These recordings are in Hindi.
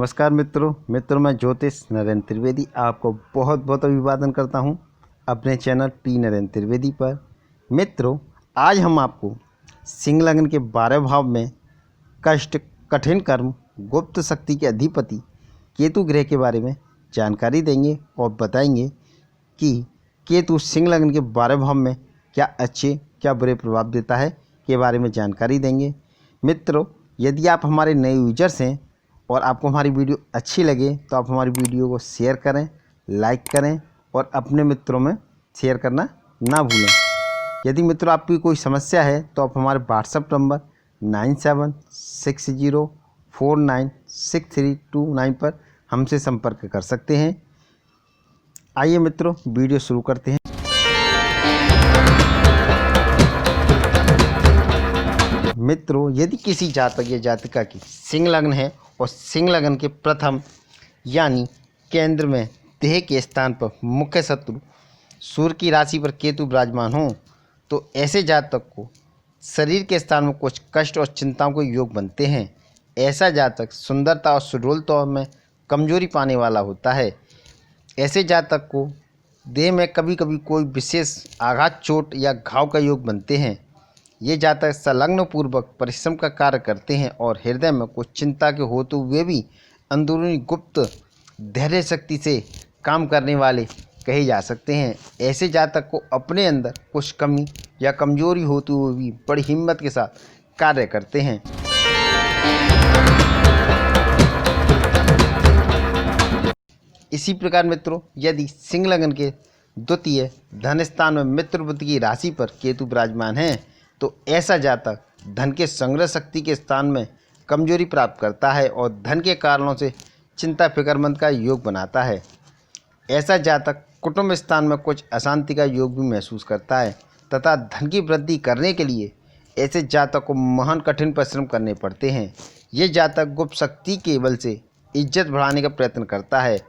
नमस्कार मित्रों मैं ज्योतिष नरेंद्र त्रिवेदी आपको बहुत बहुत अभिवादन करता हूं अपने चैनल पी नरेंद्र त्रिवेदी पर। मित्रों, आज हम आपको सिंह लग्न के 12 भाव में कष्ट, कठिन कर्म, गुप्त शक्ति के अधिपति केतु ग्रह के बारे में जानकारी देंगे और बताएंगे कि केतु सिंह लग्न के 12 भाव में क्या अच्छे क्या बुरे प्रभाव देता है के बारे में जानकारी देंगे। मित्रों, यदि आप हमारे नए यूजर्स हैं और आपको हमारी वीडियो अच्छी लगे तो आप हमारी वीडियो को शेयर करें, लाइक करें और अपने मित्रों में शेयर करना ना भूलें। यदि मित्रों आपकी कोई समस्या है तो आप हमारे व्हाट्सएप नंबर 9760496329 पर हमसे संपर्क कर सकते हैं। आइए मित्रों, वीडियो शुरू करते हैं। मित्रों, यदि किसी जातक या जातिका की सिंह लग्न है और सिंह लग्न के प्रथम यानी केंद्र में देह के स्थान पर मुख्य शत्रु सूर्य की राशि पर केतु विराजमान हो तो ऐसे जातक को शरीर के स्थान में कुछ कष्ट और चिंताओं के योग बनते हैं। ऐसा जातक सुंदरता और सुडौलता में कमजोरी पाने वाला होता है। ऐसे जातक को देह में कभी कभी कोई विशेष आघात, चोट या घाव का योग बनते हैं। ये जातक संलग्न पूर्वक परिश्रम का कार्य करते हैं और हृदय में कुछ चिंता के होते हुए भी अंदरूनी गुप्त धैर्य शक्ति से काम करने वाले कहे जा सकते हैं। ऐसे जातक को अपने अंदर कुछ कमी या कमजोरी होते हुए भी बड़ी हिम्मत के साथ कार्य करते हैं। इसी प्रकार मित्रों, यदि सिंह लग्न के द्वितीय धन स्थान में मित्र बुध की राशि पर केतु विराजमान है तो ऐसा जातक धन के संग्रह शक्ति के स्थान में कमजोरी प्राप्त करता है और धन के कारणों से चिंता फिक्रमंद का योग बनाता है। ऐसा जातक कुटुंब स्थान में कुछ अशांति का योग भी महसूस करता है तथा धन की वृद्धि करने के लिए ऐसे जातक को महान कठिन परिश्रम करने पड़ते हैं। ये जातक गुप्त शक्ति के बल से इज्जत बढ़ाने का प्रयत्न करता है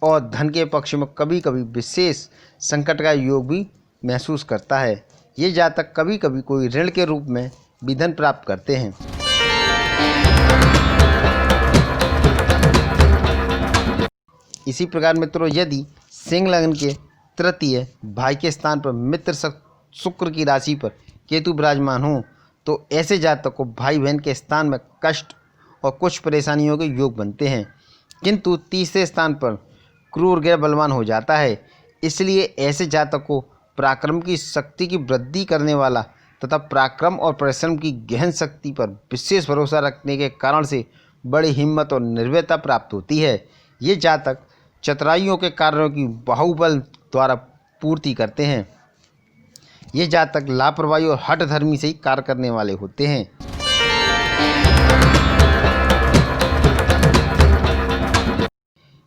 और धन के पक्ष में कभी कभी विशेष संकट का योग भी महसूस करता है। ये जातक कभी कभी कोई ऋण के रूप में भी धन प्राप्त करते हैं। इसी प्रकार मित्रों, यदि सिंह लग्न के तृतीय भाई के स्थान पर मित्र शुक्र की राशि पर केतु विराजमान हो तो ऐसे जातक को भाई बहन के स्थान में कष्ट और कुछ परेशानियों के योग बनते हैं। किंतु तीसरे स्थान पर क्रूर ग्रह बलवान हो जाता है, इसलिए ऐसे जातक को पराक्रम की शक्ति की वृद्धि करने वाला तथा पराक्रम और परिश्रम की गहन शक्ति पर विशेष भरोसा रखने के कारण से बड़ी हिम्मत और निर्भयता प्राप्त होती है। ये जातक चतुराइयों के कार्यों की बाहुबल द्वारा पूर्ति करते हैं। ये जातक लापरवाही और हठ धर्मी से ही कार्य करने वाले होते हैं।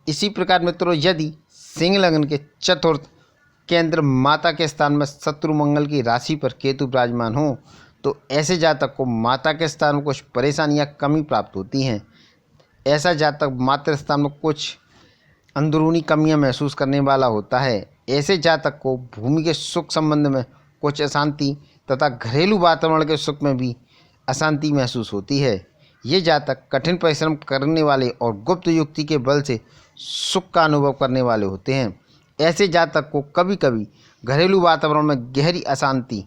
इसी प्रकार मित्रों, यदि सिंह लग्न के चतुर्थ केंद्र माता के स्थान में शत्रु मंगल की राशि पर केतु विराजमान हो तो ऐसे जातक को माता के स्थान में कुछ परेशानियां कमी प्राप्त होती हैं। ऐसा जातक मातृ स्थान में कुछ अंदरूनी कमियां महसूस करने वाला होता है। ऐसे जातक को भूमि के सुख संबंध में कुछ अशांति तथा घरेलू वातावरण के सुख में भी अशांति महसूस होती है। ये जातक कठिन परिश्रम करने वाले और गुप्त युक्ति के बल से सुख का अनुभव करने वाले होते हैं। ऐसे जातक को कभी कभी घरेलू वातावरण में गहरी अशांति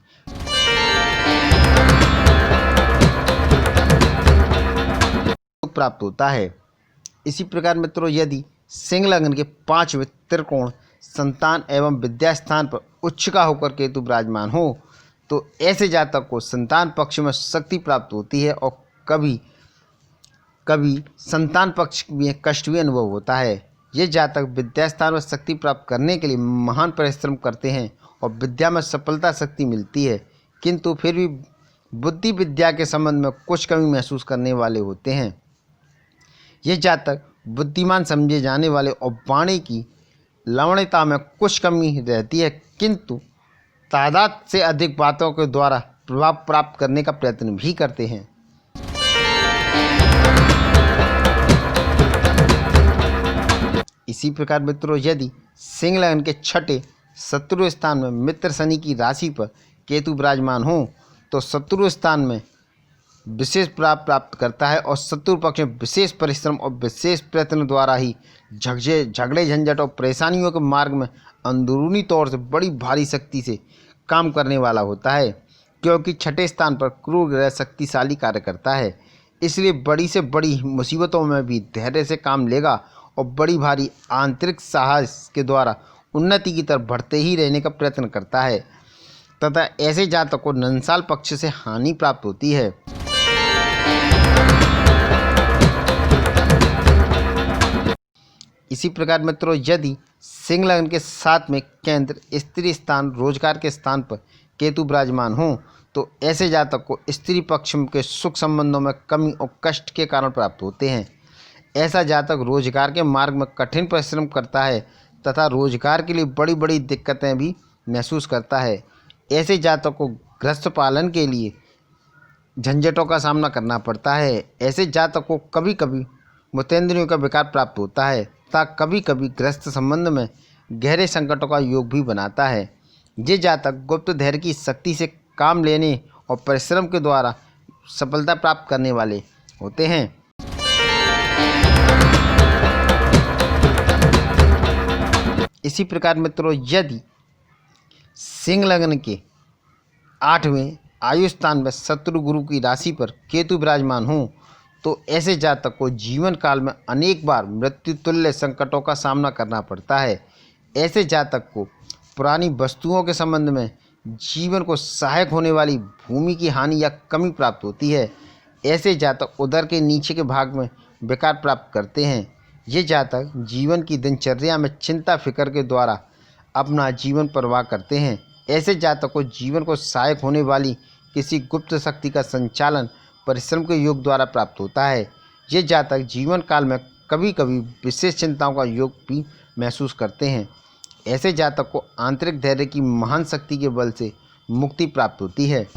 प्राप्त होता है। इसी प्रकार मित्रों, यदि सिंह लग्न के 5वें त्रिकोण संतान एवं विद्या स्थान पर उच्चका होकर केतु विराजमान हो तो ऐसे जातक को संतान पक्ष में शक्ति प्राप्त होती है और कभी कभी संतान पक्ष में कष्ट भी अनुभव होता है। ये जातक विद्या स्थान में शक्ति प्राप्त करने के लिए महान परिश्रम करते हैं और विद्या में सफलता शक्ति मिलती है, किंतु फिर भी बुद्धि विद्या के संबंध में कुछ कमी महसूस करने वाले होते हैं। ये जातक बुद्धिमान समझे जाने वाले और वाणी की लवणता में कुछ कमी रहती है, किंतु तादाद से अधिक बातों के द्वारा प्रभाव प्राप्त करने का प्रयत्न भी करते हैं। इसी प्रकार मित्रों, यदि सिंह लग्न के छठे शत्रु स्थान में मित्र शनि की राशि पर केतु विराजमान हो तो शत्रु स्थान में विशेष प्राप्त करता है और शत्रु पक्ष में विशेष परिश्रम और विशेष प्रयत्न द्वारा ही झगड़े झंझट और परेशानियों के मार्ग में अंदरूनी तौर से बड़ी भारी शक्ति से काम करने वाला होता है, क्योंकि छठे स्थान पर क्रूर ग्रह शक्तिशाली कार्य करता है। इसलिए बड़ी से बड़ी मुसीबतों में भी धैर्य से काम लेगा और बड़ी भारी आंतरिक साहस के द्वारा उन्नति की तरफ बढ़ते ही रहने का प्रयत्न करता है तथा ऐसे जातक को नंसाल पक्ष से हानि प्राप्त होती है। इसी प्रकार मित्रों, यदि सिंह लग्न के साथ में केंद्र स्त्री स्थान रोजगार के स्थान पर केतु विराजमान हो तो ऐसे जातक को स्त्री पक्ष के सुख संबंधों में कमी और कष्ट के कारण प्राप्त होते हैं। ऐसा जातक रोजगार के मार्ग में कठिन परिश्रम करता है तथा रोजगार के लिए बड़ी बड़ी दिक्कतें भी महसूस करता है। ऐसे जातक को गृहस्थ पालन के लिए झंझटों का सामना करना पड़ता है। ऐसे जातक को कभी कभी मूत्रेंद्रियों का विकार प्राप्त होता है तथा कभी कभी गृहस्थ संबंध में गहरे संकटों का योग भी बनाता है। ये जातक गुप्त धैर्य की शक्ति से काम लेने और परिश्रम के द्वारा सफलता प्राप्त करने वाले होते हैं। इसी प्रकार मित्रों, यदि सिंह लग्न के 8वें आयु स्थान में शत्रु गुरु की राशि पर केतु विराजमान हो तो ऐसे जातक को जीवन काल में अनेक बार मृत्यु तुल्य संकटों का सामना करना पड़ता है। ऐसे जातक को पुरानी वस्तुओं के संबंध में जीवन को सहायक होने वाली भूमि की हानि या कमी प्राप्त होती है। ऐसे जातक उदर के नीचे के भाग में विकार प्राप्त करते हैं। ये जातक जीवन की दिनचर्या में चिंता फिक्र के द्वारा अपना जीवन परवाह करते हैं। ऐसे जातक को जीवन को सहायक होने वाली किसी गुप्त शक्ति का संचालन परिश्रम के योग द्वारा प्राप्त होता है। ये जातक जीवन काल में कभी कभी विशेष चिंताओं का योग भी महसूस करते हैं। ऐसे जातक को आंतरिक धैर्य की महान शक्ति के बल से मुक्ति प्राप्त होती है।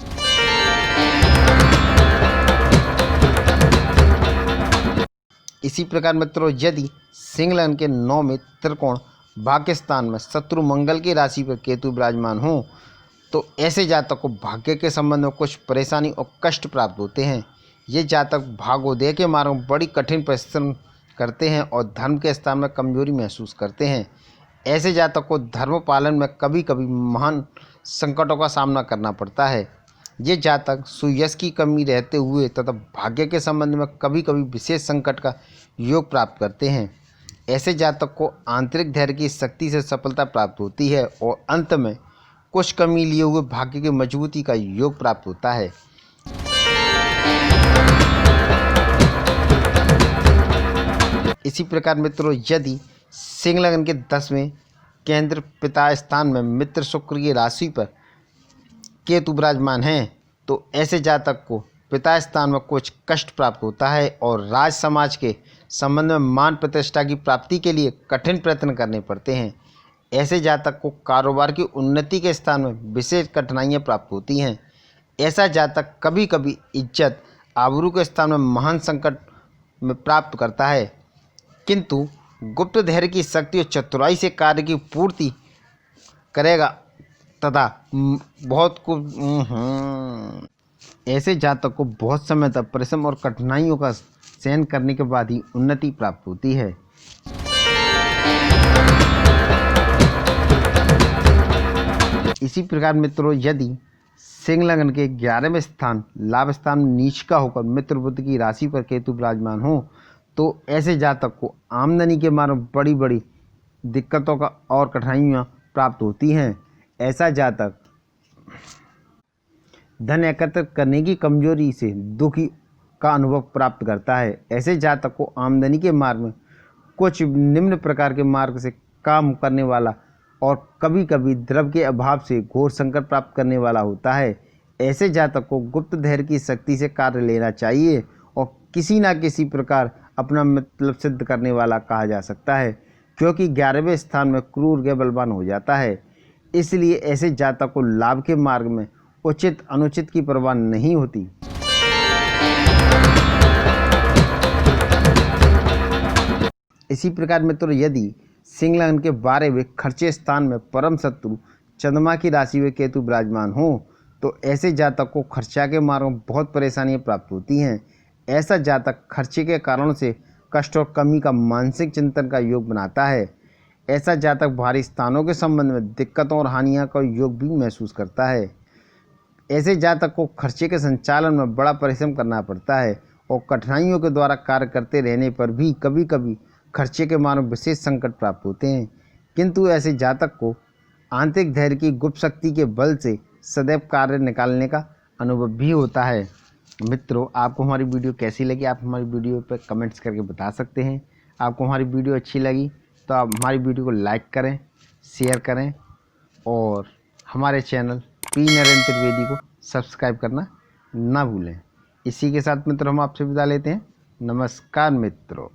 इसी प्रकार मित्रों, यदि सिंह लग्न के 9 में त्रिकोण भाग्य स्थान में शत्रु मंगल की राशि पर केतु विराजमान हो तो ऐसे जातक को भाग्य के संबंध में कुछ परेशानी और कष्ट प्राप्त होते हैं। ये जातक भाग्योदय के मार्ग में बड़ी कठिन परिश्रम करते हैं और धर्म के स्थान में कमजोरी महसूस करते हैं। ऐसे जातक को धर्म पालन में कभी कभी महान संकटों का सामना करना पड़ता है। ये जातक सुयश की कमी रहते हुए तथा भाग्य के संबंध में कभी कभी विशेष संकट का योग प्राप्त करते हैं। ऐसे जातक को आंतरिक धैर्य की शक्ति से सफलता प्राप्त होती है और अंत में कुछ कमी लिए हुए भाग्य की मजबूती का योग प्राप्त होता है। इसी प्रकार मित्रों, यदि सिंह लग्न के 10वें केंद्र पिता स्थान में मित्र शुक्र की राशि पर केतु विराजमान हैं तो ऐसे जातक को पिता स्थान में कुछ कष्ट प्राप्त होता है और राज समाज के संबंध में मान प्रतिष्ठा की प्राप्ति के लिए कठिन प्रयत्न करने पड़ते हैं। ऐसे जातक को कारोबार की उन्नति के स्थान में विशेष कठिनाइयाँ प्राप्त होती हैं। ऐसा जातक कभी कभी इज्जत आबरू के स्थान में महान संकट में प्राप्त करता है, किंतु गुप्त धैर्य की शक्ति और चतुराई से कार्य की पूर्ति करेगा तथा बहुत कुछ ऐसे जातक को बहुत समय तक परिश्रम और कठिनाइयों का सहन करने के बाद ही उन्नति प्राप्त होती है। इसी प्रकार मित्रों, यदि सिंह लग्न के 11वें स्थान लाभ स्थान नीच का होकर मित्र बुध की राशि पर केतु विराजमान हो तो ऐसे जातक को आमदनी के मार्ग में बड़ी बड़ी दिक्कतों का और कठिनाइयाँ प्राप्त होती हैं। ऐसा जातक धन एकत्रित करने की कमजोरी से दुखी का अनुभव प्राप्त करता है। ऐसे जातक को आमदनी के मार्ग में कुछ निम्न प्रकार के मार्ग से काम करने वाला और कभी कभी द्रव्य के अभाव से घोर संकट प्राप्त करने वाला होता है। ऐसे जातक को गुप्त धैर्य की शक्ति से कार्य लेना चाहिए और किसी न किसी प्रकार अपना मतलब सिद्ध करने वाला कहा जा सकता है, क्योंकि 11वें स्थान में क्रूर ग्रह बलवान हो जाता है। इसलिए ऐसे जातक को लाभ के मार्ग में उचित अनुचित की परवाह नहीं होती। इसी प्रकार मित्रों, यदि सिंह लग्न के 12वें खर्चे स्थान में परम शत्रु चंद्रमा की राशि में केतु विराजमान हो तो ऐसे जातक को खर्चा के मार्गों में बहुत परेशानियां प्राप्त होती हैं। ऐसा जातक खर्चे के कारणों से कष्ट और कमी का मानसिक चिंतन का योग बनाता है। ऐसा जातक भारी स्थानों के संबंध में दिक्कतों और हानियों का योग भी महसूस करता है। ऐसे जातक को खर्चे के संचालन में बड़ा परिश्रम करना पड़ता है और कठिनाइयों के द्वारा कार्य करते रहने पर भी कभी कभी खर्चे के मार्ग में विशेष संकट प्राप्त होते हैं। किंतु ऐसे जातक को आंतरिक धैर्य की गुप्त शक्ति के बल से सदैव कार्य निकालने का अनुभव भी होता है। मित्रों, आपको हमारी वीडियो कैसी लगी आप हमारी वीडियो पर कमेंट्स करके बता सकते हैं। आपको हमारी वीडियो अच्छी लगी तो आप हमारी वीडियो को लाइक करें, शेयर करें और हमारे चैनल पी नरेंद्र त्रिवेदी को सब्सक्राइब करना ना भूलें। इसी के साथ मित्रों हम आपसे विदा लेते हैं। नमस्कार मित्रों।